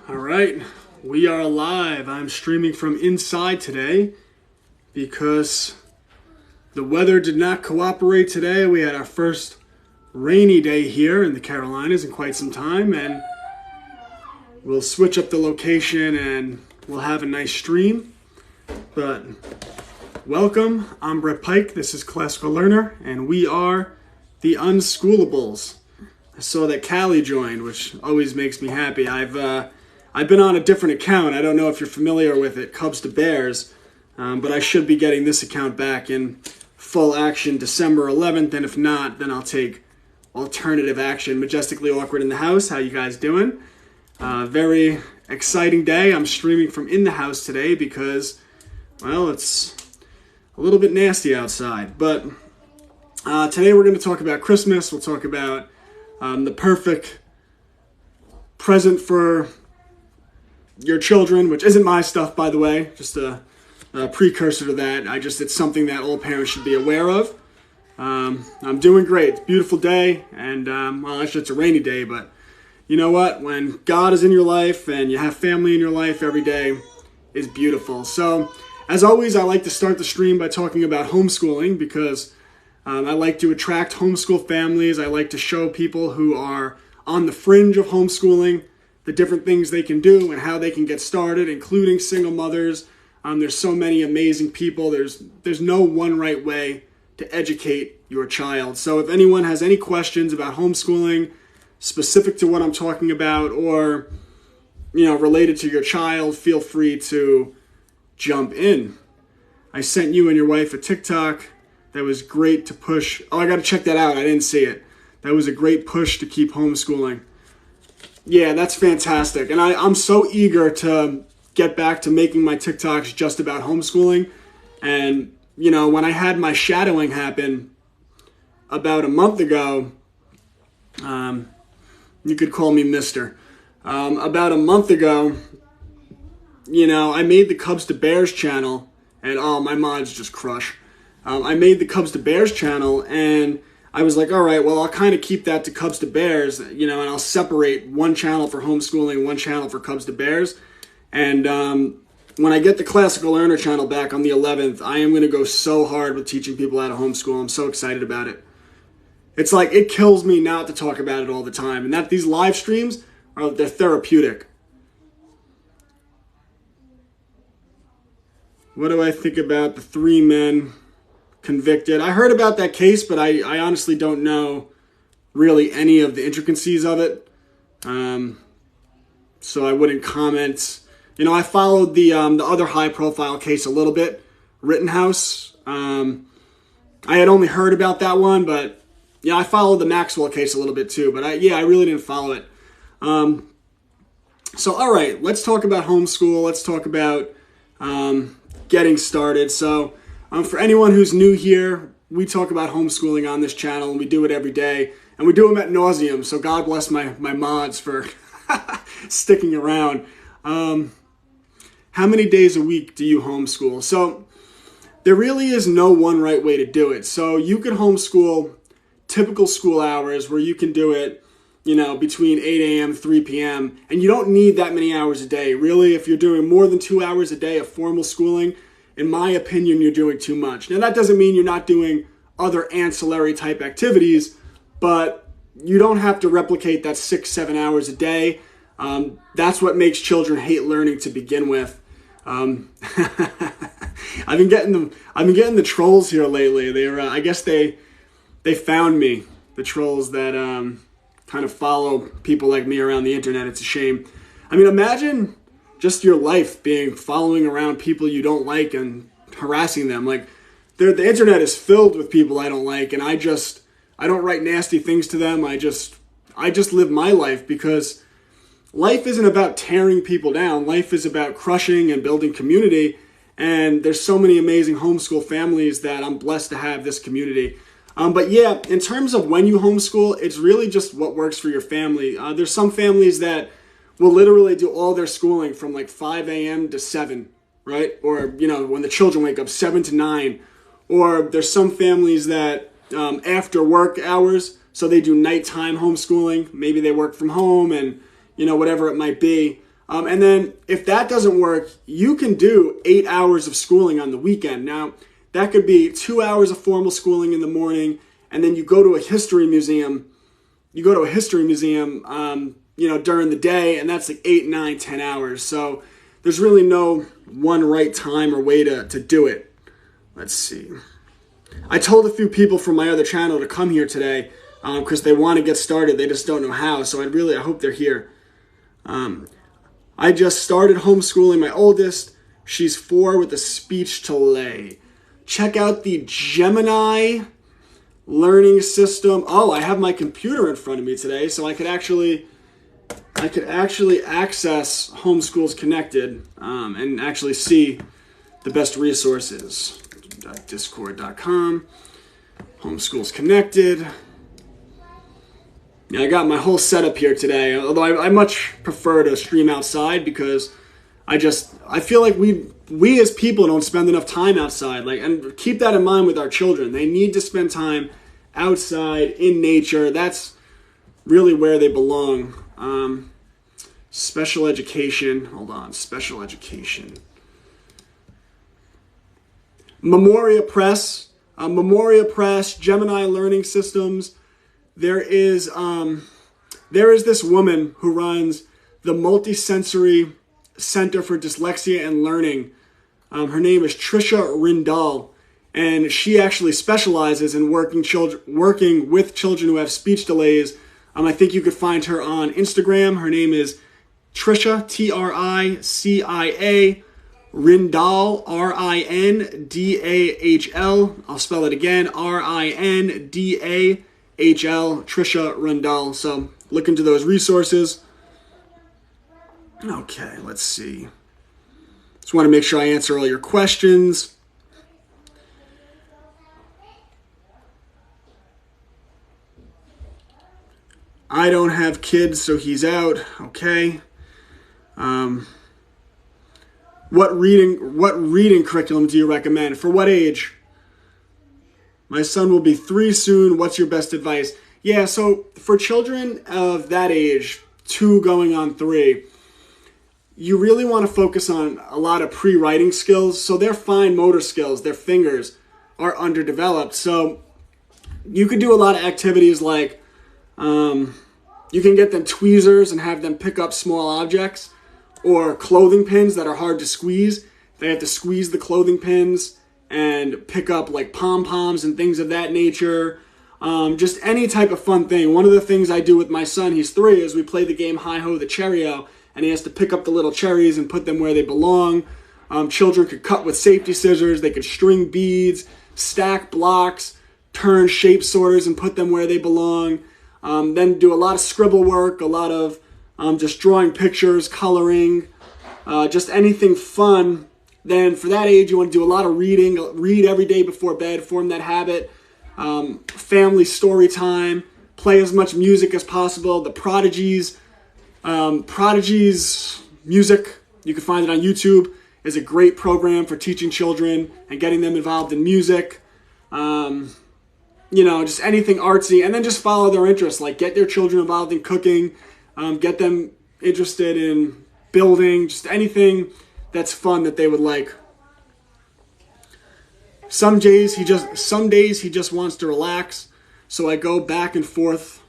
All right, we are live. I'm streaming from inside today because the weather did not cooperate today. We had our first rainy day here in the Carolinas in quite some time, and we'll switch up the location and we'll have a nice stream. But welcome, I'm Brett Pike. This is Classical Learner, and we are the Unschoolables. I saw that Callie joined, which always makes me happy. I've been on a different account. I don't know if you're familiar with it, Cubs to Bears, but I should be getting this account back in full action December 11th, and if not, then I'll take alternative action. Majestically Awkward in the house. How you guys doing? Very exciting day. I'm streaming from in the house today because, well, it's a little bit nasty outside. But today we're going to talk about Christmas. We'll talk about the perfect present for your children, which isn't my stuff, by the way, just a precursor to that. It's something that all parents should be aware of. I'm doing great. It's a beautiful day, and well, actually it's a rainy day, but you know what? When God is in your life and you have family in your life, every day is beautiful. So, as always, I like to start the stream by talking about homeschooling because I like to attract homeschool families. I like to show people who are on the fringe of homeschooling the different things they can do and how they can get started, including single mothers. There's so many amazing people. There's no one right way to educate your child. So if anyone has any questions about homeschooling, specific to what I'm talking about, or related to your child, feel free to jump in. I sent you and your wife a TikTok that was great to push. Oh, I got to check that out. I didn't see it. That was a great push to keep homeschooling. Yeah, that's fantastic. And I'm so eager to get back to making my TikToks just about homeschooling. And, when I had my shadowing happen about a month ago, you could call me Mister. About a month ago, I made the Cubs to Bears channel, and my mods just crush. I made the Cubs to Bears channel, and I was like, all right, well, I'll kind of keep that to Cubs to Bears, and I'll separate one channel for homeschooling, one channel for Cubs to Bears. And when I get the Classical Learner channel back on the 11th, I am going to go so hard with teaching people how to homeschool. I'm so excited about it. It's like, it kills me not to talk about it all the time. And that these live streams, they're therapeutic. What do I think about the 3 men convicted? I heard about that case, but I honestly don't know really any of the intricacies of it. So I wouldn't comment. I followed the other high-profile case a little bit, Rittenhouse. I had only heard about that one, but I followed the Maxwell case a little bit too. But I really didn't follow it. So all right, let's talk about homeschool. Let's talk about getting started. So for anyone who's new here, we talk about homeschooling on this channel, and we do it every day, and we do them at nauseum. So God bless my mods for sticking around. How many days a week do you homeschool? So there really is no one right way to do it. So you can homeschool typical school hours where you can do it, between 8 a.m., 3 p.m., and you don't need that many hours a day. Really, if you're doing more than 2 hours a day of formal schooling, in my opinion, you're doing too much. Now, that doesn't mean you're not doing other ancillary type activities, but you don't have to replicate that 6-7 hours a day. That's what makes children hate learning to begin with. I've been getting the trolls here lately. I guess they found me, the trolls that kind of follow people like me around the internet. It's a shame. Imagine just your life following around people you don't like and harassing them. Like, the internet is filled with people I don't like, and I don't write nasty things to them. I just live my life because life isn't about tearing people down. Life is about crushing and building community. And there's so many amazing homeschool families that I'm blessed to have this community. But yeah, in terms of when you homeschool, it's really just what works for your family. There's some families that will literally do all their schooling from like 5 a.m. to 7, right? Or, when the children wake up, 7 to 9. Or there's some families that after work hours, so they do nighttime homeschooling. Maybe they work from home and, whatever it might be. And then if that doesn't work, you can do 8 hours of schooling on the weekend. Now, that could be 2 hours of formal schooling in the morning, and then you go to a history museum. During the day, and that's like 8, 9, 10 hours. So there's really no one right time or way to do it. Let's see. I told a few people from my other channel to come here today because they want to get started. They just don't know how. So I hope they're here. I just started homeschooling my oldest. She's 4 with a speech delay. Check out the Gemini learning system. Oh, I have my computer in front of me today, so I could actually access Homeschool's Connected and actually see the best resources. Discord.com, Homeschool's Connected. Yeah, I got my whole setup here today, although I much prefer to stream outside because I feel like we as people don't spend enough time outside. And keep that in mind with our children. They need to spend time outside in nature. That's really where they belong. Special education. Hold on. Special education. Memoria Press. Gemini Learning Systems. There is this woman who runs the Multisensory Center for Dyslexia and Learning. Her name is Trisha Rindal, and she actually specializes in working with children who have speech delays. I think you could find her on Instagram. Her name is Trisha, Tricia, Rindal, Rindal. I'll spell it again, Rindal, Trisha Rindal. So look into those resources. Okay, let's see. Just want to make sure I answer all your questions. I don't have kids, so he's out. Okay. What reading curriculum do you recommend? For what age? My son will be 3 soon. What's your best advice? Yeah, so for children of that age, 2 going on 3, you really want to focus on a lot of pre-writing skills. So their fine motor skills, their fingers are underdeveloped. So you could do a lot of activities like you can get them tweezers and have them pick up small objects, or clothing pins that are hard to squeeze. They have to squeeze the clothing pins and pick up like pom-poms and things of that nature. Just any type of fun thing. One of the things I do with my son, he's 3, is we play the game Hi-Ho the Cherry-O, and he has to pick up the little cherries and put them where they belong. Children could cut with safety scissors. They could string beads, stack blocks, turn shape sorters and put them where they belong. Then do a lot of scribble work, a lot of just drawing pictures, coloring, just anything fun. Then for that age, you want to do a lot of reading. Read every day before bed, form that habit. Family story time, play as much music as possible. The Prodigy's music, you can find it on YouTube, is a great program for teaching children and getting them involved in music. Just anything artsy, and then just follow their interests. Like get their children involved in cooking, get them interested in building, just anything that's fun that they would like. Some days he just wants to relax, so I go back and forth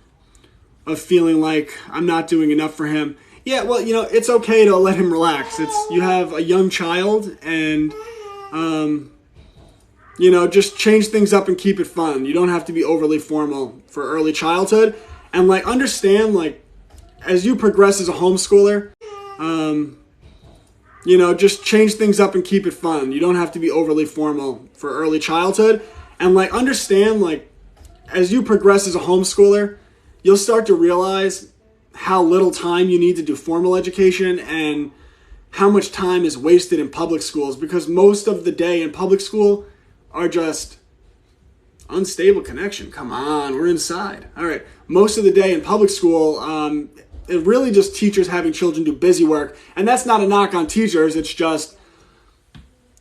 of feeling like I'm not doing enough for him. Yeah, well, it's okay to let him relax. You have a young child, and just change things up and keep it fun. You don't have to be overly formal for early childhood. And understand, as you progress as a homeschooler, just change things up and keep it fun. You don't have to be overly formal for early childhood. And understand, as you progress as a homeschooler, you'll start to realize how little time you need to do formal education and how much time is wasted in public schools, because most of the day in public school are just unstable connection. Come on, we're inside. All right. Most of the day in public school, it really just teachers having children do busy work. And that's not a knock on teachers. It's just,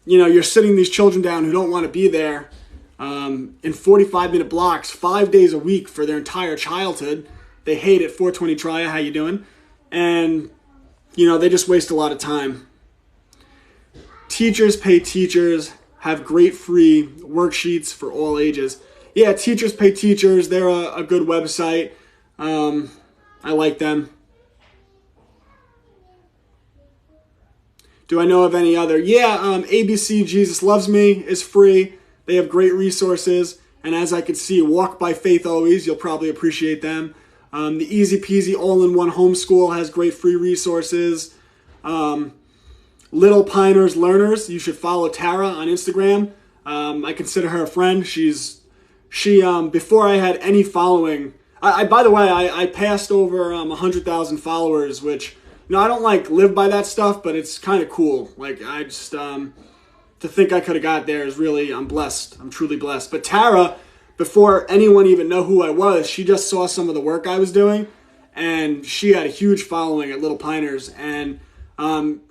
you're sitting these children down who don't want to be there in 45-minute blocks 5 days a week for their entire childhood. They hate it. 420 Tria, how you doing? And they just waste a lot of time. Teachers pay teachers, have great free worksheets for all ages. Yeah, Teachers Pay Teachers, they're a good website. I like them. Do I know of any other? Yeah, ABC Jesus Loves Me is free. They have great resources. And as I could see, Walk by Faith Always, you'll probably appreciate them. The Easy Peasy All-in-One Homeschool has great free resources. Little Piners Learners, you should follow Tara on Instagram. I consider her a friend. She before I had any following, by the way, I passed over 100,000 followers, which, I don't live by that stuff, but it's kind of cool. I just, to think I could have got there is really, I'm blessed. I'm truly blessed. But Tara, before anyone even know who I was, she just saw some of the work I was doing, and she had a huge following at Little Piners, and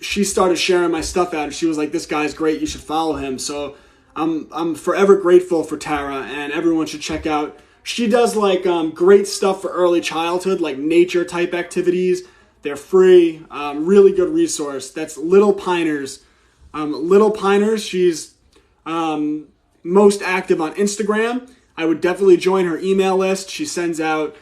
she started sharing my stuff out, and she was like, this guy's great, you should follow him. So I'm forever grateful for Tara, and everyone should check out. She does great stuff for early childhood, like nature type activities. They're free, really good resource. That's Little Piners. Little Piners, she's most active on Instagram. I would definitely join her email list. She sends out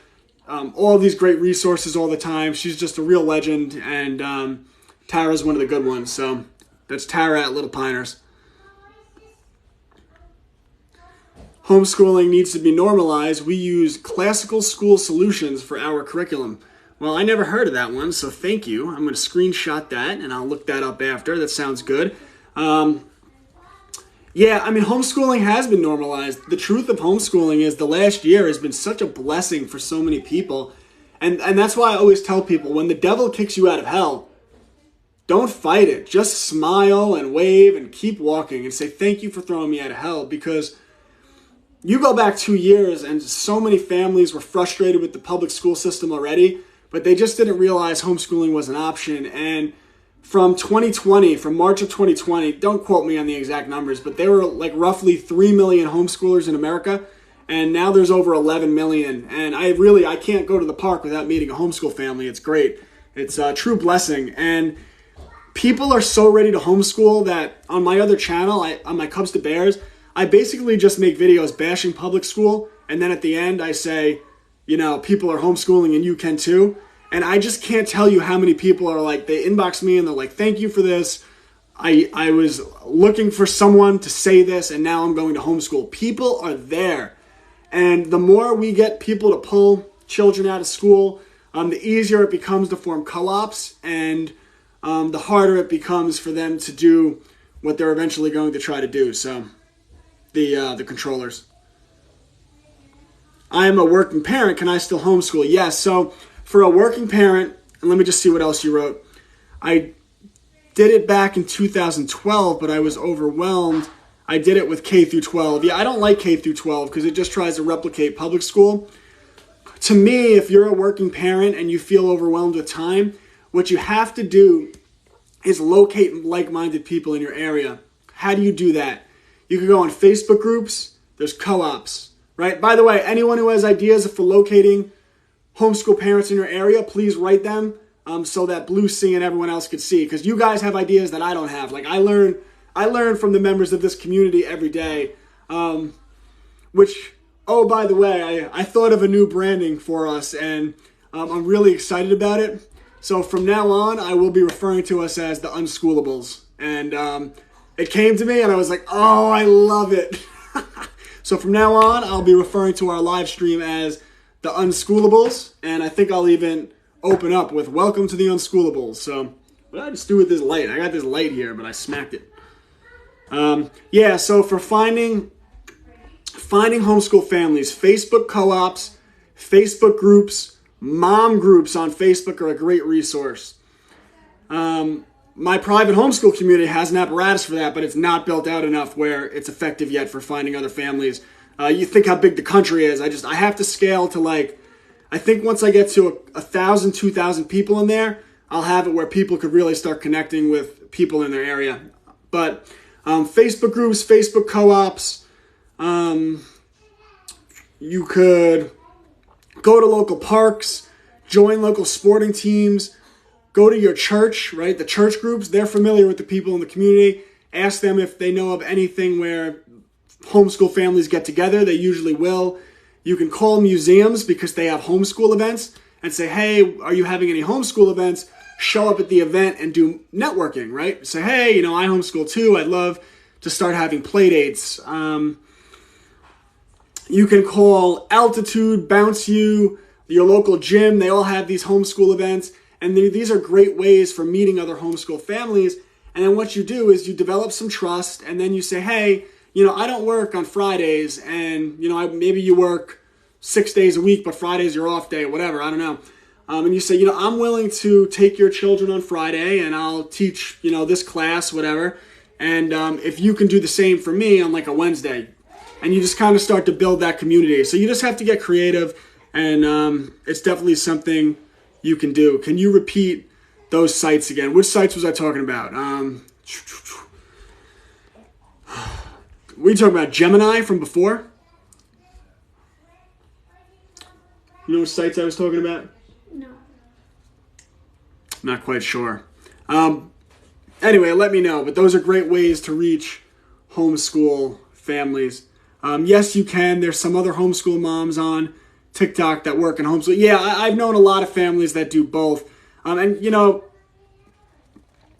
all these great resources all the time. She's just a real legend, and Tara's one of the good ones. So that's Tara at Little Piners. Homeschooling needs to be normalized. We use classical school solutions for our curriculum. Well, I never heard of that one, so thank you. I'm going to screenshot that, and I'll look that up after. That sounds good. Homeschooling has been normalized. The truth of homeschooling is the last year has been such a blessing for so many people. And that's why I always tell people, when the devil kicks you out of hell, don't fight it. Just smile and wave and keep walking and say, thank you for throwing me out of hell, because you go back 2 years and so many families were frustrated with the public school system already, but they just didn't realize homeschooling was an option. And from March of 2020, don't quote me on the exact numbers, but there were roughly 3 million homeschoolers in America, and now there's over 11 million. And I can't go to the park without meeting a homeschool family. It's great. It's a true blessing. And people are so ready to homeschool that on my other channel, on my Cubs to Bears, I basically just make videos bashing public school, and then at the end I say, people are homeschooling and you can too. And I just can't tell you how many people are they inbox me and they're like, thank you for this. I was looking for someone to say this, and now I'm going to homeschool. People are there. And the more we get people to pull children out of school, the easier it becomes to form co-ops, and the harder it becomes for them to do what they're eventually going to try to do. So the controllers. I am a working parent. Can I still homeschool? Yes. So for a working parent, and let me just see what else you wrote. I did it back in 2012, but I was overwhelmed. I did it with K through 12. Yeah, I don't like K through 12 because it just tries to replicate public school. To me, if you're a working parent and you feel overwhelmed with time, what you have to do is locate like-minded people in your area. How do you do that? You can go on Facebook groups. There's co-ops, right? By the way, anyone who has ideas for locating homeschool parents in your area, please write them so that Blue Sea and everyone else could see, because you guys have ideas that I don't have. I learn from the members of this community every day, which, oh, by the way, I thought of a new branding for us, and I'm really excited about it. So from now on, I will be referring to us as the Unschoolables. And it came to me, and I was like, oh, I love it. So from now on, I'll be referring to our live stream as the Unschoolables, and I think I'll even open up with welcome to the Unschoolables. So what did I just do with this light? I got this light here, but I smacked it. So for finding homeschool families, Facebook co-ops, Facebook groups, mom groups on Facebook are a great resource. My private homeschool community has an apparatus for that, but it's not built out enough where it's effective yet for finding other families. You think how big the country is. I have to scale to I think once I get to 1,000, 2,000 people in there, I'll have it where people could really start connecting with people in their area. But Facebook groups, Facebook co-ops, you could go to local parks, join local sporting teams, go to your church, right? The church groups, they're familiar with the people in the community. Ask them if they know of anything where homeschool families get together. They usually will. You can call museums because they have homeschool events and say, hey, are you having any homeschool events? Show up at the event and do networking, right? Say, hey, I homeschool too. I'd love to start having play dates. You can call Altitude, Bounce You, your local gym. They all have these homeschool events. And these are great ways for meeting other homeschool families. And then what you do is you develop some trust. And then you say, hey, I don't work on Fridays. And, maybe you work 6 days a week, but Friday's your off day, whatever. I don't know. And you say, I'm willing to take your children on Friday and I'll teach, this class, whatever. And if you can do the same for me on like a Wednesday. And you just kind of start to build that community. So you just have to get creative. And it's definitely something you can do. Can you repeat those sites again? Which sites was I talking about? We talking about Gemini from before? You know what sites I was talking about? No. Not quite sure. Anyway, let me know. But those are great ways to reach homeschool families. Yes, you can. There's some other homeschool moms on TikTok that work in homeschool. Yeah, I've known a lot of families that do both.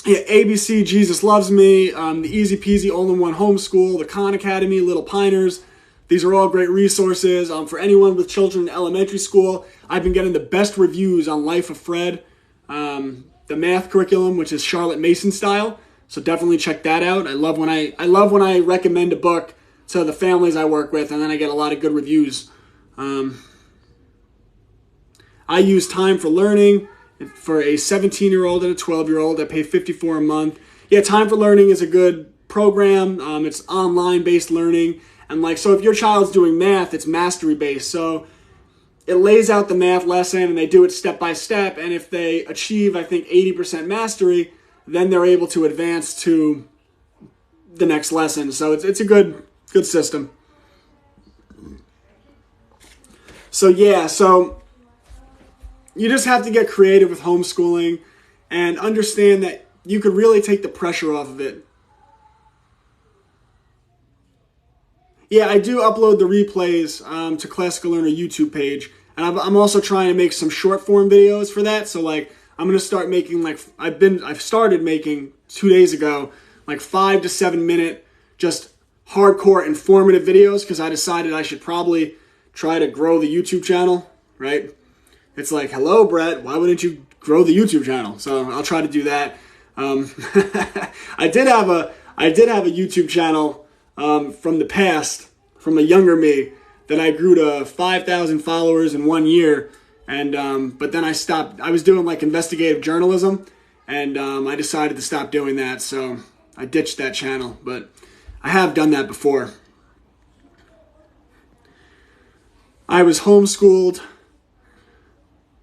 ABC, Jesus Loves Me, the Easy Peasy All-in-One Homeschool, the Khan Academy, Little Piners. These are all great resources. For anyone with children in elementary school, I've been getting the best reviews on Life of Fred, the math curriculum, which is Charlotte Mason style. So definitely check that out. I love when I recommend a book to the families I work with, and then I get a lot of good reviews. I use Time for Learning for a 17-year-old and a 12-year-old. I pay $54 a month. Yeah, Time for Learning is a good program. It's online-based learning. And so if your child's doing math, it's mastery-based. So it lays out the math lesson, and they do it step by step. And if they achieve, I think, 80% mastery, then they're able to advance to the next lesson. So it's a good system. So you just have to get creative with homeschooling and understand that you could really take the pressure off of it. Yeah, I do upload the replays to Classical Learner YouTube page. And I'm also trying to make some short form videos for that. So I'm going to start making I've started making 2 days ago, 5 to 7 minute, just hardcore informative videos, because I decided I should probably try to grow the YouTube channel, right? It's hello, Brett, why wouldn't you grow the YouTube channel? So I'll try to do that. I did have a YouTube channel from the past, from a younger me, that I grew to 5,000 followers in 1 year. And but then I stopped. I was doing investigative journalism, and I decided to stop doing that. So I ditched that channel, but I have done that before. I was homeschooled,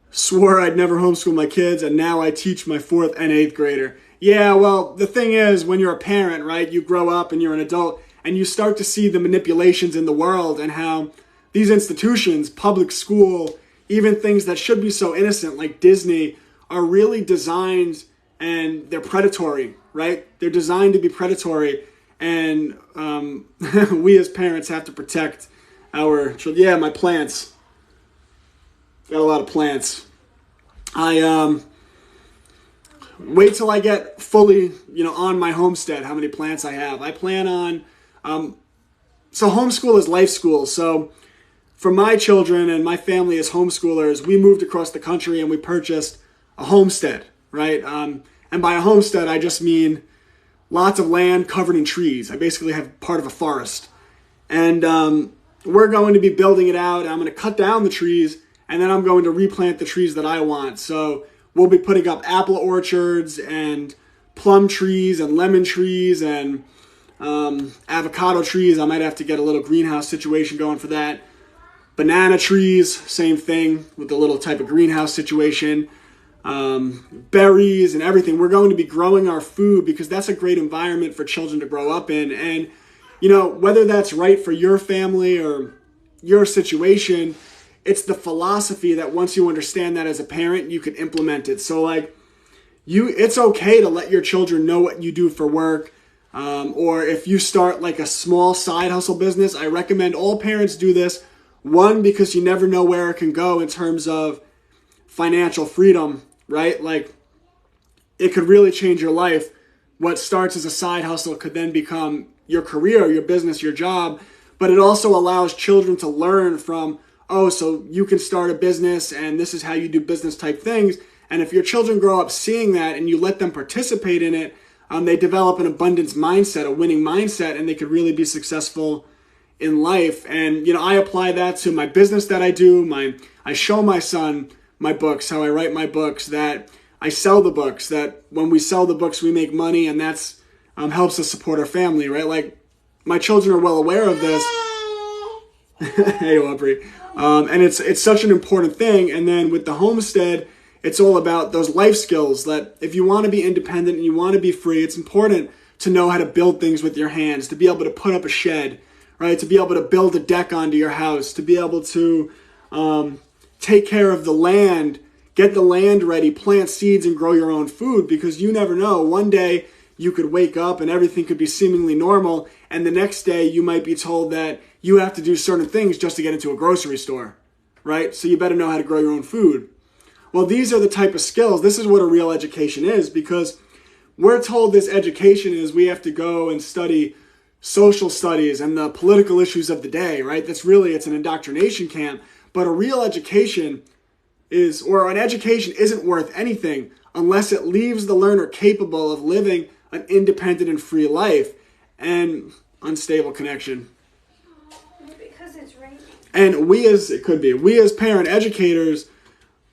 swore I'd never homeschool my kids, and now I teach my 4th and 8th grader. Yeah, well, the thing is, when you're a parent, right, you grow up and you're an adult, and you start to see the manipulations in the world and how these institutions, public school, even things that should be so innocent like Disney, are really designed, and they're predatory, right? They're designed to be predatory, and we as parents have to protect our children. Yeah, my plants. Got a lot of plants. I wait till I get fully, on my homestead, how many plants I have. I plan on, so homeschool is life school. So for my children and my family as homeschoolers, we moved across the country and we purchased a homestead, right? And by a homestead, I just mean lots of land covered in trees. I basically have part of a forest. And we're going to be building it out. I'm going to cut down the trees, and then I'm going to replant the trees that I want. So we'll be putting up apple orchards and plum trees and lemon trees and avocado trees. I might have to get a little greenhouse situation going for that. Banana trees, same thing with a little type of greenhouse situation. Berries and everything. We're going to be growing our food because that's a great environment for children to grow up in. And, whether that's right for your family or your situation, it's the philosophy that once you understand that as a parent, you can implement it. So it's okay to let your children know what you do for work. Or if you start like a small side hustle business, I recommend all parents do this. One, because you never know where it can go in terms of financial freedom, right? Like, it could really change your life. What starts as a side hustle could then become your career, your business, your job. But it also allows children to learn from, oh, so you can start a business and this is how you do business type things. And if your children grow up seeing that and you let them participate in it, they develop an abundance mindset, a winning mindset, and they could really be successful in life. And, I apply that to my business that I do. I show my son my books, how I write my books, that I sell the books, that when we sell the books, we make money, and that's helps us support our family, right? Like, my children are well aware of this. Hey, Aubrey. And it's such an important thing. And then with the homestead, it's all about those life skills that if you want to be independent and you want to be free, it's important to know how to build things with your hands, to be able to put up a shed, right? To be able to build a deck onto your house, to be able to take care of the land, get the land ready, plant seeds and grow your own food, because you never know. One day you could wake up and everything could be seemingly normal, and the next day you might be told that you have to do certain things just to get into a grocery store, right? So you better know how to grow your own food. Well, these are the type of skills. This is what a real education is, because we're told this education is we have to go and study social studies and the political issues of the day, right? It's an indoctrination camp. But a real education an education isn't worth anything unless it leaves the learner capable of living an independent and free life. And unstable connection. Because it's raining. And we as parent educators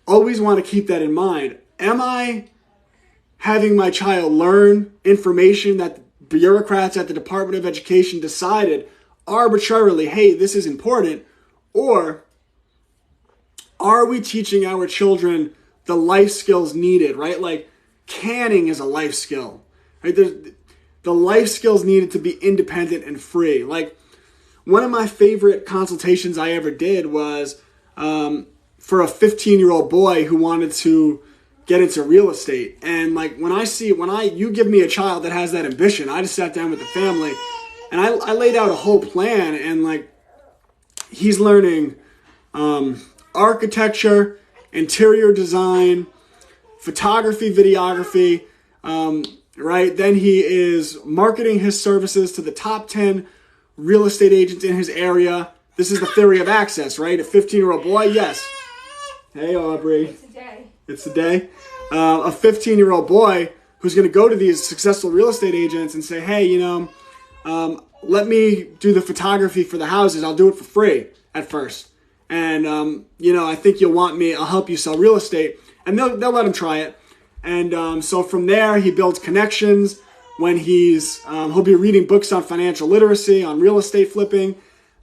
always want to keep that in mind. Am I having my child learn information that bureaucrats at the Department of Education decided arbitrarily, hey, this is important? Or are we teaching our children the life skills needed, right? Like, canning is a life skill, right? The life skills needed to be independent and free. Like, one of my favorite consultations I ever did was for a 15-year-old boy who wanted to get into real estate. And like, you give me a child that has that ambition, I just sat down with the family and I laid out a whole plan, and like, he's learning architecture, interior design, photography, videography, right? Then he is marketing his services to the top 10 real estate agents in his area. This is the theory of access, right? A 15-year-old boy, yes. Hey, Aubrey. It's a day. It's a day. A 15-year-old boy who's going to go to these successful real estate agents and say, hey, let me do the photography for the houses. I'll do it for free at first. And, I think you'll want me. I'll help you sell real estate. And they'll let him try it. And so from there, he builds connections. When he'll be reading books on financial literacy, on real estate flipping.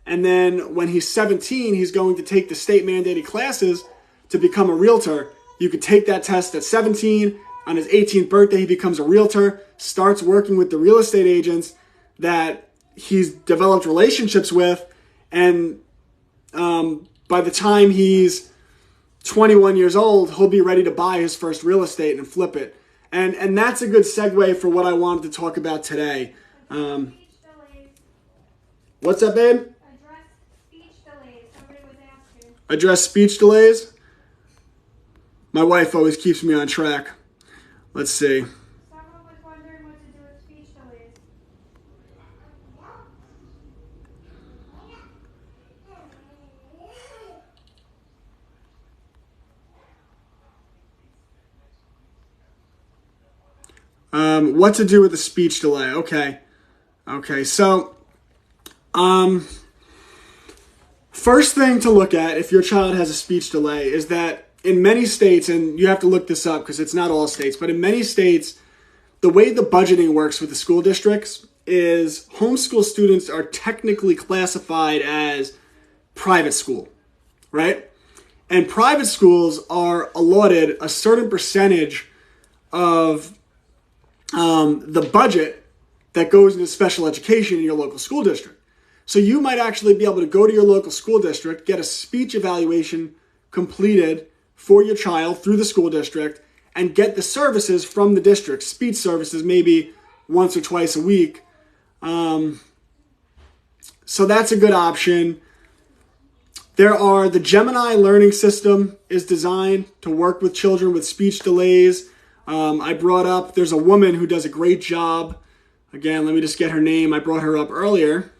And then when he's 17, he's going to take the state mandated classes to become a realtor. You could take that test at 17. On his 18th birthday, he becomes a realtor, starts working with the real estate agents that he's developed relationships with. And by the time he's 21 years old, he'll be ready to buy his first real estate and flip it. And that's a good segue for what I wanted to talk about today. What's up, babe? Address speech delays. Somebody was asking. Address speech delays? My wife always keeps me on track. Let's see. Someone was wondering what to do with speech delays. What to do with a speech delay? Okay, so, first thing to look at if your child has a speech delay is that in many states, and you have to look this up because it's not all states, but in many states, the way the budgeting works with the school districts is homeschool students are technically classified as private school, right? And private schools are allotted a certain percentage of the budget that goes into special education in your local school district. So you might actually be able to go to your local school district, get a speech evaluation completed for your child through the school district, and get the services from the district, speech services, maybe once or twice a week. So that's a good option. The Gemini learning system is designed to work with children with speech delays. I brought up, there's a woman who does a great job. Again, let me just get her name. I brought her up earlier.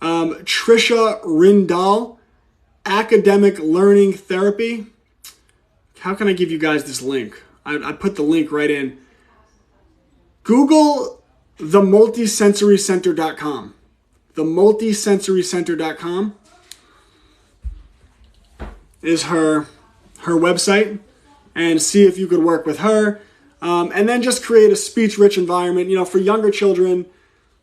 Trisha Rindal, Academic Learning Therapy. How can I give you guys this link? I put the link right in. Google themultisensorycenter.com. Themultisensorycenter.com is her website, and see if you could work with her. And then just create a speech-rich environment. You know, for younger children,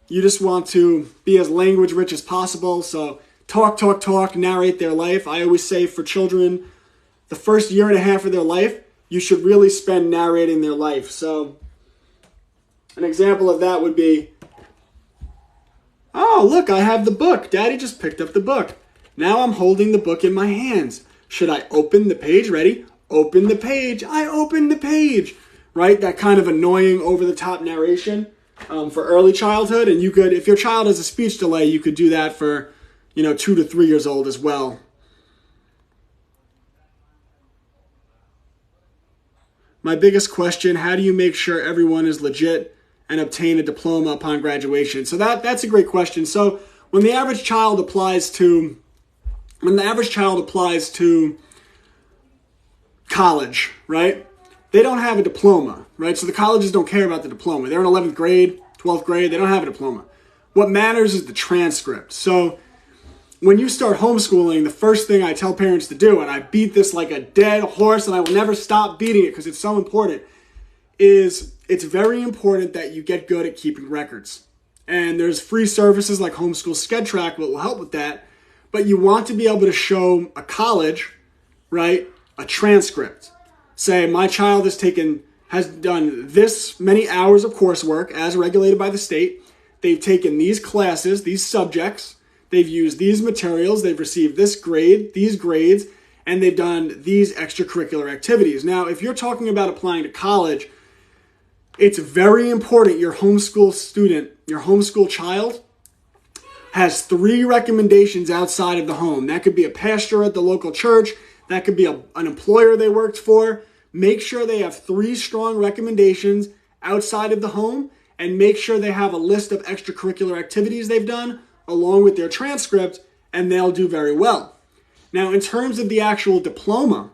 you just want to be as language-rich as possible. So talk, narrate their life. I always say for children, the first year and a half of their life, you should really spend narrating their life. So an example of that would be, oh, look, I have the book. Daddy just picked up the book. Now I'm holding the book in my hands. Should I open the page? Ready? Open the page. I opened the page. Right? That kind of annoying over-the-top narration for early childhood. And you could, if your child has a speech delay, you could do that for, 2 to 3 years old as well. My biggest question, how do you make sure everyone is legit and obtain a diploma upon graduation? So that's a great question. So when the average child applies to college, right? They don't have a diploma, right? So the colleges don't care about the diploma. They're in 11th grade, 12th grade. They don't have a diploma. What matters is the transcript. So when you start homeschooling, the first thing I tell parents to do, and I beat this like a dead horse and I will never stop beating it because it's so important, is it's very important that you get good at keeping records. And there's free services like Homeschool SchedTrack that will help with that. But you want to be able to show a college, right, a transcript. Say, my child has done this many hours of coursework as regulated by the state. They've taken these classes, these subjects. They've used these materials. They've received this grade, these grades, and they've done these extracurricular activities. Now, if you're talking about applying to college, it's very important your homeschool student, your homeschool child, has 3 recommendations outside of the home. That could be a pastor at the local church. That could be an employer they worked for. Make sure they have 3 strong recommendations outside of the home, and make sure they have a list of extracurricular activities they've done along with their transcript, and they'll do very well. Now, in terms of the actual diploma,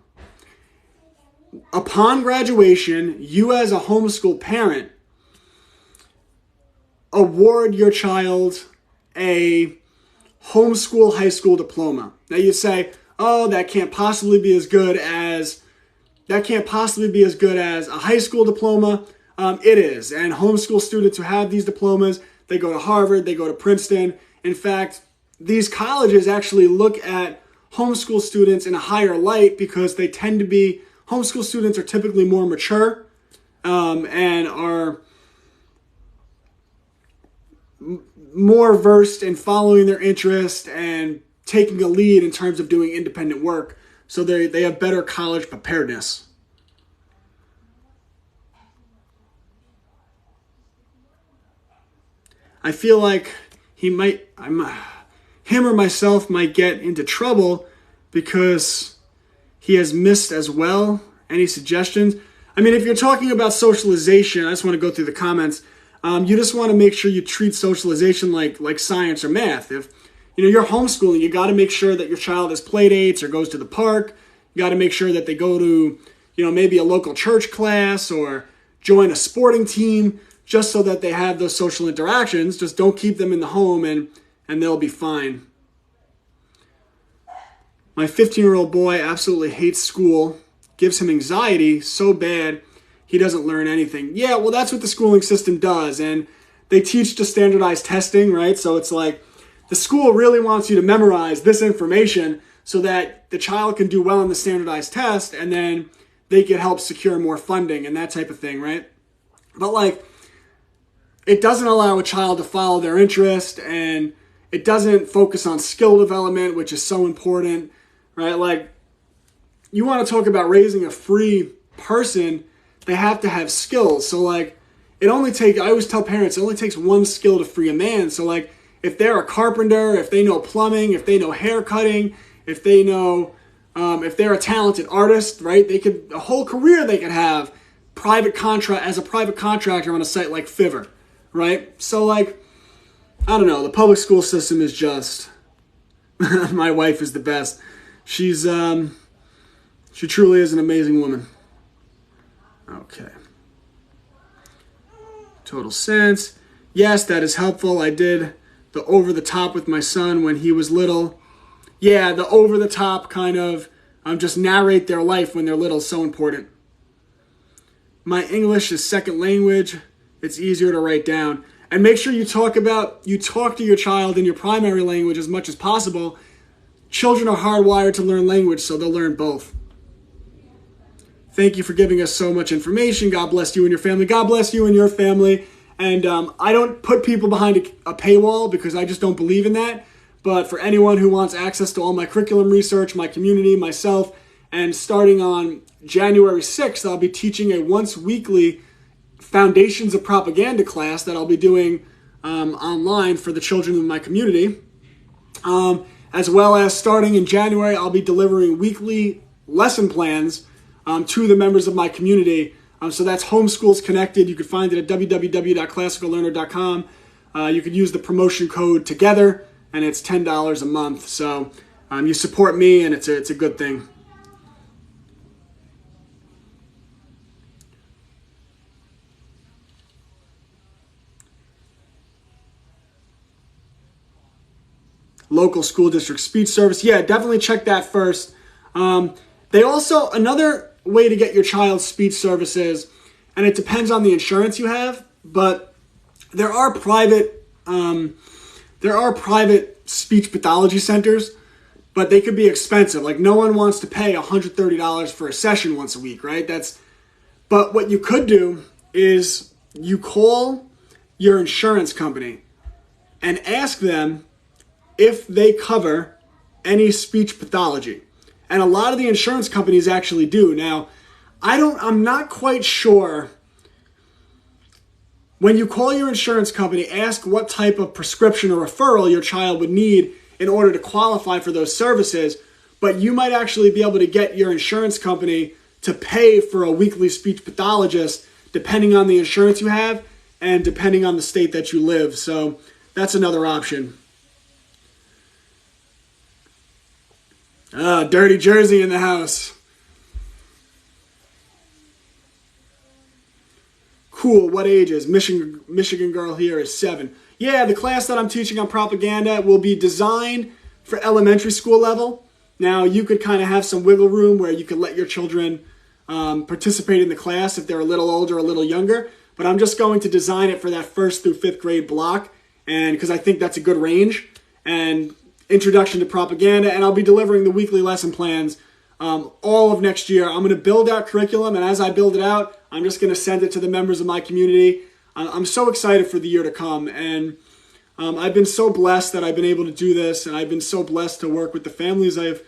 upon graduation, you as a homeschool parent award your child a homeschool high school diploma. Now you say, oh, that can't possibly be as good as a high school diploma. It is. And homeschool students who have these diplomas, they go to Harvard, they go to Princeton. In fact, these colleges actually look at homeschool students in a higher light because homeschool students are typically more mature and are more versed in following their interest and taking a lead in terms of doing independent work. So they have better college preparedness. I feel like him or myself might get into trouble because he has missed as well. Any suggestions? I mean, if you're talking about socialization, I just want to go through the comments. You just want to make sure you treat socialization like science or math. If you're homeschooling, you got to make sure that your child has play dates or goes to the park. You got to make sure that they go to, maybe a local church class or join a sporting team, just so that they have those social interactions. Just don't keep them in the home and they'll be fine. My 15-year-old boy absolutely hates school, gives him anxiety so bad he doesn't learn anything. Yeah, well, that's what the schooling system does. And they teach to standardized testing, right? So it's like the school really wants you to memorize this information so that the child can do well in the standardized test, and then they can help secure more funding and that type of thing, right? But it doesn't allow a child to follow their interest, and it doesn't focus on skill development, which is so important, right? you want to talk about raising a free person, they have to have skills. So like, I always tell parents, it only takes one skill to free a man. So like, if they're a carpenter, if they know plumbing, if they know hair cutting, if they know, if they're a talented artist, right? A whole career they could have as a private contractor on a site like Fiverr, right? So like, I don't know, the public school system is just, my wife is the best. She truly is an amazing woman. Okay. Total sense. Yes, that is helpful. I did the over the top with my son when he was little. Yeah, the over the top kind of just narrate their life when they're little is so important. My English is second language. It's easier to write down. And make sure you talk to your child in your primary language as much as possible. Children are hardwired to learn language, so they'll learn both. Thank you for giving us so much information. God bless you and your family. God bless you and your family. And I don't put people behind a paywall because I just don't believe in that. But for anyone who wants access to all my curriculum research, my community, myself, and starting on January 6th, I'll be teaching a once weekly Foundations of Propaganda class that I'll be doing online for the children in my community. As well as starting in January, I'll be delivering weekly lesson plans to the members of my community. So that's Homeschools Connected. You can find it at www.classicallearner.com. You could use the promotion code TOGETHER, and it's $10 a month. So you support me, and it's a good thing. Local school district speech service. Yeah, definitely check that first. They also, another way to get your child's speech services, and it depends on the insurance you have, but there are private speech pathology centers, but they could be expensive. Like, no one wants to pay $130 for a session once a week, right? But what you could do is you call your insurance company and ask them if they cover any speech pathology. And a lot of the insurance companies actually do. Now, I'm not quite sure. When you call your insurance company, ask what type of prescription or referral your child would need in order to qualify for those services. But you might actually be able to get your insurance company to pay for a weekly speech pathologist, depending on the insurance you have and depending on the state that you live. So that's another option. Dirty Jersey in the house. Cool, what ages? Michigan girl here is 7. Yeah, the class that I'm teaching on propaganda will be designed for elementary school level. Now, you could kind of have some wiggle room where you could let your children participate in the class if they're a little older or a little younger. But I'm just going to design it for that 1st through 5th grade block, and because I think that's a good range. And introduction to propaganda, and I'll be delivering the weekly lesson plans all of next year. I'm going to build out curriculum, and as I build it out, I'm just going to send it to the members of my community. I'm so excited for the year to come, and I've been so blessed that I've been able to do this, and I've been so blessed to work with the families I've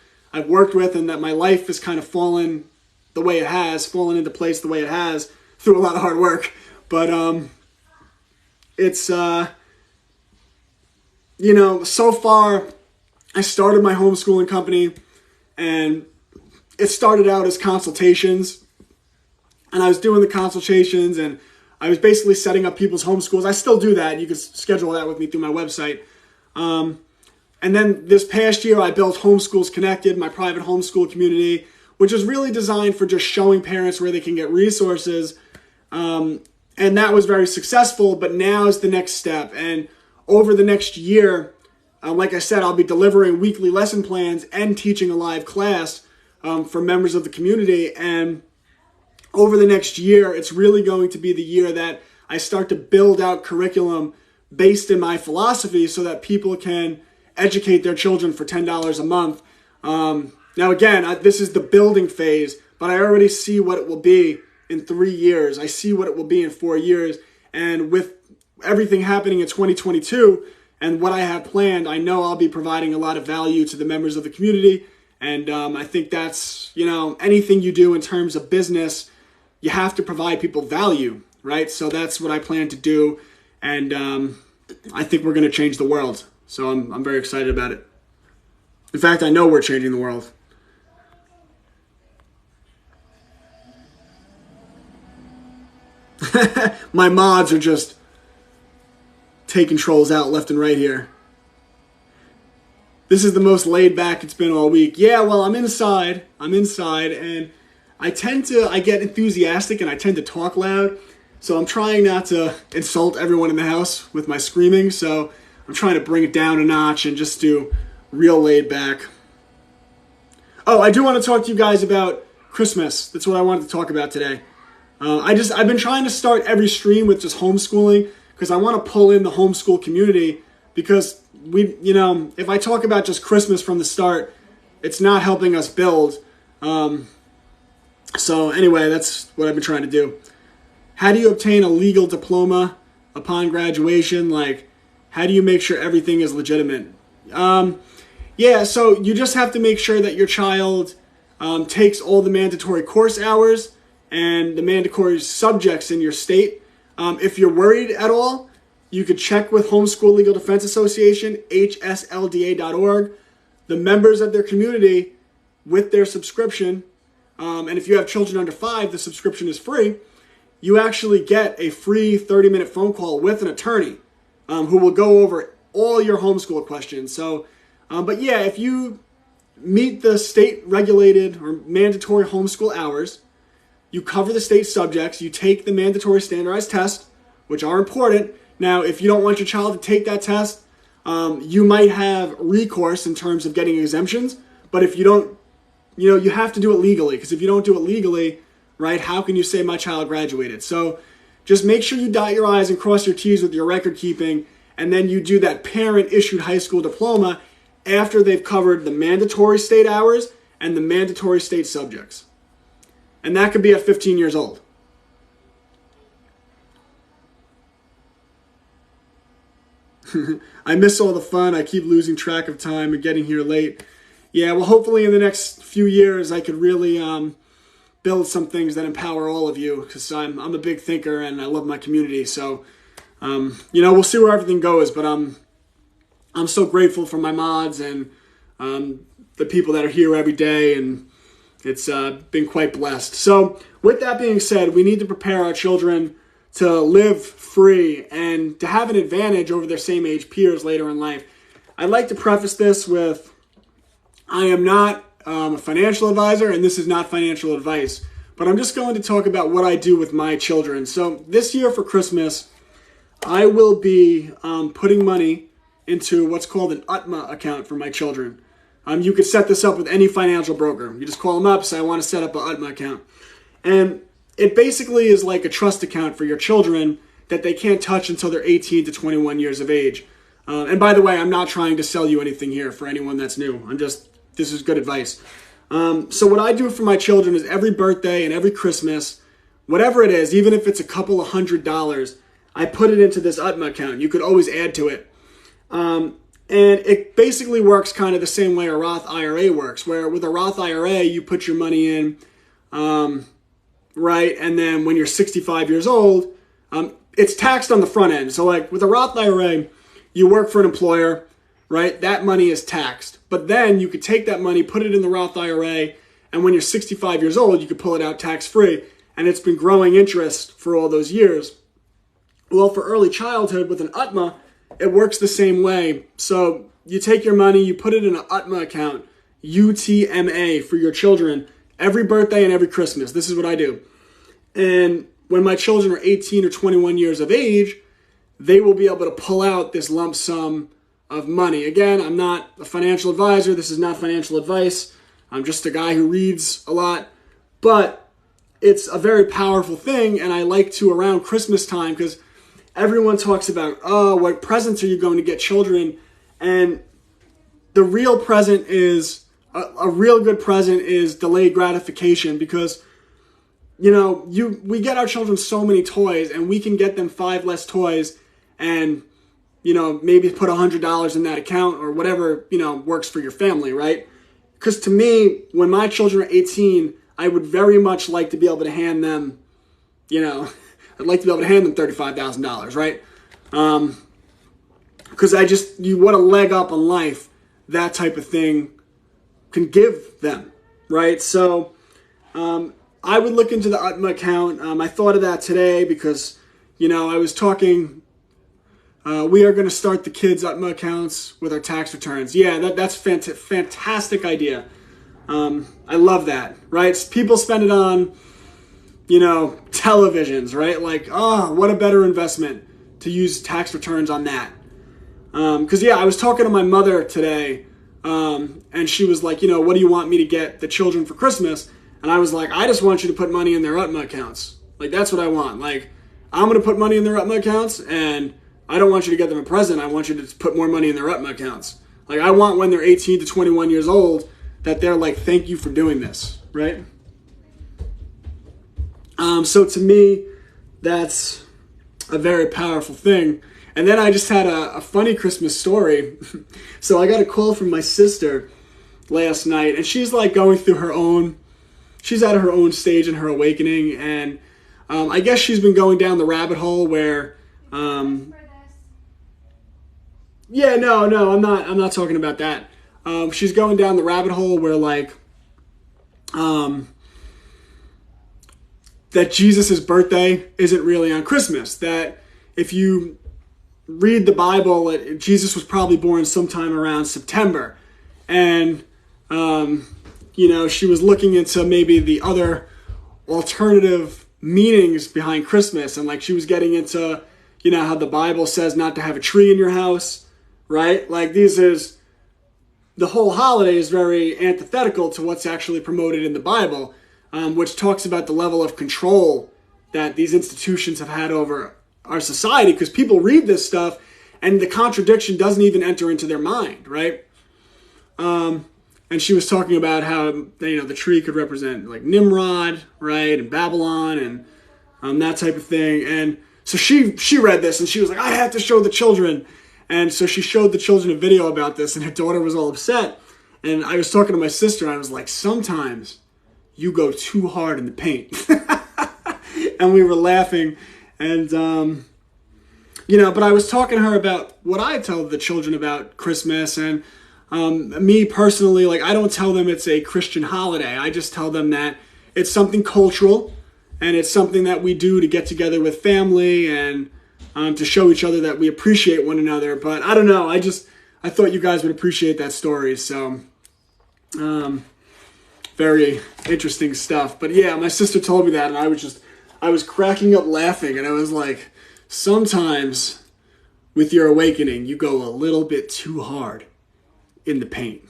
worked with, and that my life has kind of fallen the way it has, fallen into place the way it has through a lot of hard work. But it's so far, I started my homeschooling company, and it started out as consultations, and I was doing the consultations, and I was basically setting up people's homeschools. I still do that. You can schedule that with me through my website. And then this past year, I built Homeschools Connected, my private homeschool community, which is really designed for just showing parents where they can get resources. And that was very successful, but now is the next step. And over the next year, like I said, I'll be delivering weekly lesson plans and teaching a live class for members of the community. And over the next year, it's really going to be the year that I start to build out curriculum based in my philosophy so that people can educate their children for $10 a month. Now, again, this is the building phase, but I already see what it will be in 3 years. I see what it will be in 4 years. And with everything happening in 2022, and what I have planned, I know I'll be providing a lot of value to the members of the community, And I think that's, anything you do in terms of business, you have to provide people value, right? So that's what I plan to do. And I think we're going to change the world. So I'm very excited about it. In fact, I know we're changing the world. My mods are just taking trolls out left and right here. This is the most laid back it's been all week. Yeah, well, I'm inside, and I get enthusiastic and I tend to talk loud. So I'm trying not to insult everyone in the house with my screaming. So I'm trying to bring it down a notch and just do real laid back. Oh, I do want to talk to you guys about Christmas. That's what I wanted to talk about today. I've been trying to start every stream with just homeschooling because I want to pull in the homeschool community, because if I talk about just Christmas from the start, it's not helping us build. So anyway, that's what I've been trying to do. How do you obtain a legal diploma upon graduation? Like, how do you make sure everything is legitimate? Yeah, so you just have to make sure that your child takes all the mandatory course hours and the mandatory subjects in your state. If you're worried at all, you could check with Homeschool Legal Defense Association, hslda.org, the members of their community with their subscription. And if you have children under 5, the subscription is free. You actually get a free 30-minute phone call with an attorney who will go over all your homeschool questions. So, but yeah, if you meet the state-regulated or mandatory homeschool hours, you cover the state subjects, you take the mandatory standardized tests, which are important. Now, if you don't want your child to take that test, you might have recourse in terms of getting exemptions. But if you don't, you have to do it legally, because if you don't do it legally, right, how can you say my child graduated? So just make sure you dot your I's and cross your T's with your record keeping, and then you do that parent-issued high school diploma after they've covered the mandatory state hours and the mandatory state subjects. And that could be at 15 years old. I miss all the fun. I keep losing track of time and getting here late. Yeah, well, hopefully in the next few years, I could really build some things that empower all of you, because I'm a big thinker and I love my community. So, we'll see where everything goes. But I'm so grateful for my mods and the people that are here every day, and it's been quite blessed. So with that being said, we need to prepare our children to live free and to have an advantage over their same age peers later in life. I'd like to preface this with, I am not a financial advisor, and this is not financial advice, but I'm just going to talk about what I do with my children. So this year for Christmas, I will be putting money into what's called an UTMA account for my children. You could set this up with any financial broker. You just call them up, say, I want to set up an UTMA account. And it basically is like a trust account for your children that they can't touch until they're 18 to 21 years of age. And by the way, I'm not trying to sell you anything here for anyone that's new. This is good advice. So what I do for my children is every birthday and every Christmas, whatever it is, even if it's a couple of $100s, I put it into this UTMA account. You could always add to it. And it basically works kind of the same way a Roth IRA works, where with a Roth IRA, you put your money in, right? And then when you're 65 years old, it's taxed on the front end. So like with a Roth IRA, you work for an employer, right? That money is taxed. But then you could take that money, put it in the Roth IRA, and when you're 65 years old, you could pull it out tax-free. And it's been growing interest for all those years. Well, for early childhood with an UTMA, it works the same way. So you take your money, you put it in an UTMA account, UTMA, for your children, every birthday and every Christmas. This is what I do. And when my children are 18 or 21 years of age, they will be able to pull out this lump sum of money. Again, I'm not a financial advisor. This is not financial advice. I'm just a guy who reads a lot. But it's a very powerful thing, and I like to around Christmas time, because everyone talks about, oh, what presents are you going to get children? And the real present is, a real good present is delayed gratification, because, we get our children so many toys, and we can get them 5 less toys and, maybe put $100 in that account or whatever, works for your family, right? Because to me, when my children are 18, I would very much like to be able to hand them, I'd like to be able to hand them $35,000, right? Because you want a leg up on life, that type of thing can give them, right? So I would look into the UTMA account. I thought of that today because, I was talking, we are going to start the kids' UTMA accounts with our tax returns. Yeah, that's fantastic idea. I love that, right? People spend it on, televisions, right? Like, oh, what a better investment to use tax returns on that. Because, I was talking to my mother today, and she was like, what do you want me to get the children for Christmas? And I was like, I just want you to put money in their UTMA accounts. Like, that's what I want. Like, I'm going to put money in their UTMA accounts, and I don't want you to get them a present. I want you to put more money in their UTMA accounts. Like, I want when they're 18 to 21 years old that they're like, thank you for doing this, right? So to me, that's a very powerful thing. And then I just had a funny Christmas story. So I got a call from my sister last night, and she's like going through she's at her own stage in her awakening, and I guess she's been going down the rabbit hole where, I'm not talking about that. She's going down the rabbit hole where that Jesus' birthday isn't really on Christmas. That if you read the Bible, Jesus was probably born sometime around September. And, she was looking into maybe the other alternative meanings behind Christmas. And she was getting into, how the Bible says not to have a tree in your house, right? Like the whole holiday is very antithetical to what's actually promoted in the Bible, which talks about the level of control that these institutions have had over our society, because people read this stuff and the contradiction doesn't even enter into their mind, right? And she was talking about how, the tree could represent like Nimrod, right, and Babylon and that type of thing. And so she read this and she was like, I have to show the children. And so she showed the children a video about this, and her daughter was all upset. And I was talking to my sister, and I was like, sometimes you go too hard in the paint. And we were laughing. And, but I was talking to her about what I tell the children about Christmas. And me personally, I don't tell them it's a Christian holiday. I just tell them that it's something cultural, and it's something that we do to get together with family and to show each other that we appreciate one another. But I don't know. I thought you guys would appreciate that story. So, very interesting stuff. But yeah, my sister told me that, and I was cracking up laughing, and I was like, sometimes with your awakening, you go a little bit too hard in the paint.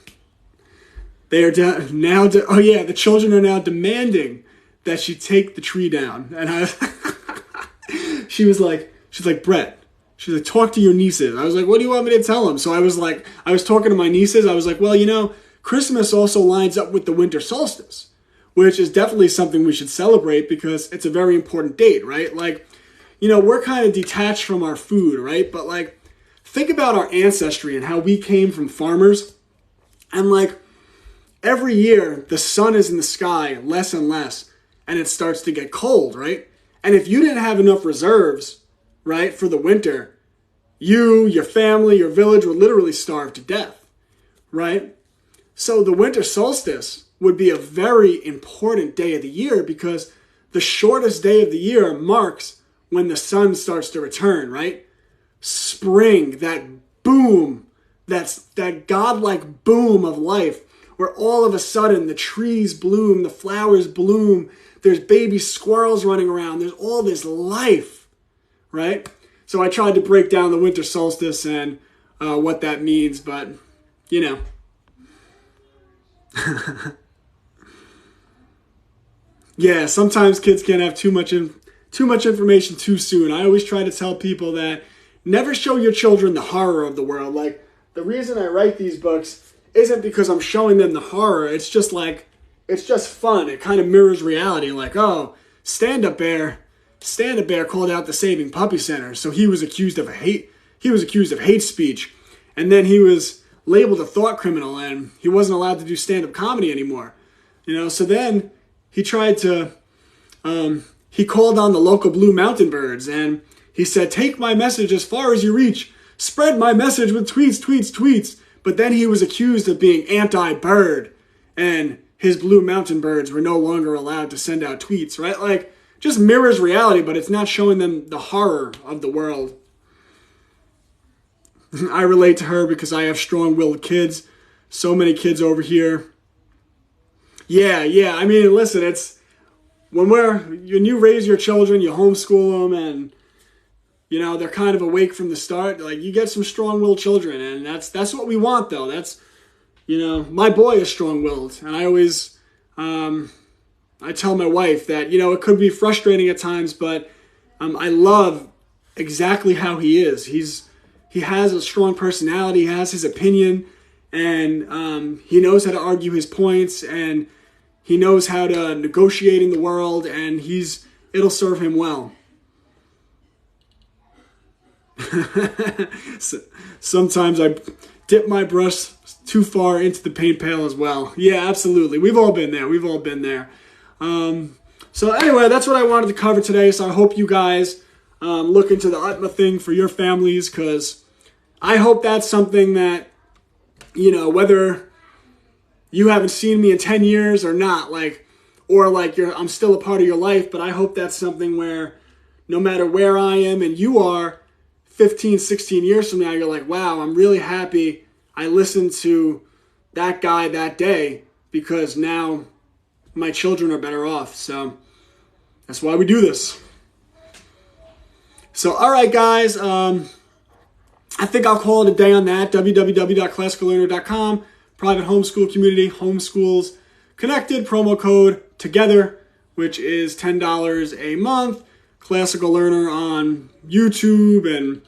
They are the children are now demanding that she take the tree down. And she's like, Brett, she's like, talk to your nieces. I was like, what do you want me to tell them? So I was talking to my nieces. I was like, well, Christmas also lines up with the winter solstice, which is definitely something we should celebrate because it's a very important date, right? We're kind of detached from our food, right? But think about our ancestry and how we came from farmers. And every year the sun is in the sky less and less, and it starts to get cold, right? And if you didn't have enough reserves, right, for the winter, you, your family, your village would literally starve to death, right? So the winter solstice would be a very important day of the year because the shortest day of the year marks when the sun starts to return, right? Spring, that boom, that godlike boom of life where all of a sudden the trees bloom, the flowers bloom, there's baby squirrels running around, there's all this life, right? So I tried to break down the winter solstice and what that means, but, yeah, sometimes kids can't have too much information too soon. I always try to tell people that never show your children the horror of the world. The reason I write these books isn't because I'm showing them the horror. It's just fun. It kind of mirrors reality. Stand-Up Bear called out the Saving Puppy Center. So he was accused of hate speech. And then he was labeled a thought criminal, and he wasn't allowed to do stand-up comedy anymore. So then he tried to, he called on the local Blue Mountain Birds, and he said, take my message as far as you reach. Spread my message with tweets, tweets, tweets. But then he was accused of being anti-bird, and his Blue Mountain Birds were no longer allowed to send out tweets, right? Like, just mirrors reality, but it's not showing them the horror of the world. I relate to her because I have strong-willed kids. So many kids over here. Yeah. I mean, listen, it's when you raise your children, you homeschool them, and they're kind of awake from the start. Like, you get some strong-willed children, and that's what we want, though. That's, my boy is strong-willed, and I always, I tell my wife that, it could be frustrating at times, but I love exactly how he is. He has a strong personality, he has his opinion, and he knows how to argue his points, and he knows how to negotiate in the world, and it'll serve him well. Sometimes I dip my brush too far into the paint pail as well. Yeah, absolutely. We've all been there. So anyway, that's what I wanted to cover today. So I hope you guys look into the Utma thing for your families, because I hope that's something that, whether you haven't seen me in 10 years or not, I'm still a part of your life, but I hope that's something where no matter where I am and you are, 15, 16 years from now, you're like, wow, I'm really happy I listened to that guy that day, because now my children are better off. So that's why we do this. So, all right, guys, I think I'll call it a day on that. www.classicallearner.com, private homeschool community, homeschools connected, promo code together, which is $10 a month. Classical Learner on YouTube and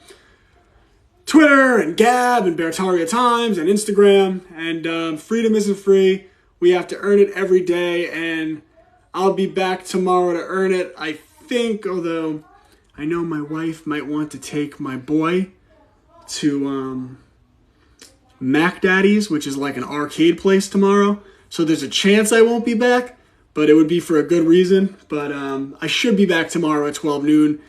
Twitter and Gab and Bertaria Times and Instagram. And freedom isn't free. We have to earn it every day, and I'll be back tomorrow to earn it, I think, although I know my wife might want to take my boy to Mac Daddy's, which is like an arcade place tomorrow. So there's a chance I won't be back, but it would be for a good reason. But I should be back tomorrow at 12 noon.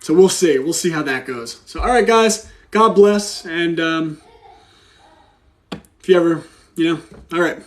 So we'll see. We'll see how that goes. So, all right, guys, God bless. And if you ever, all right.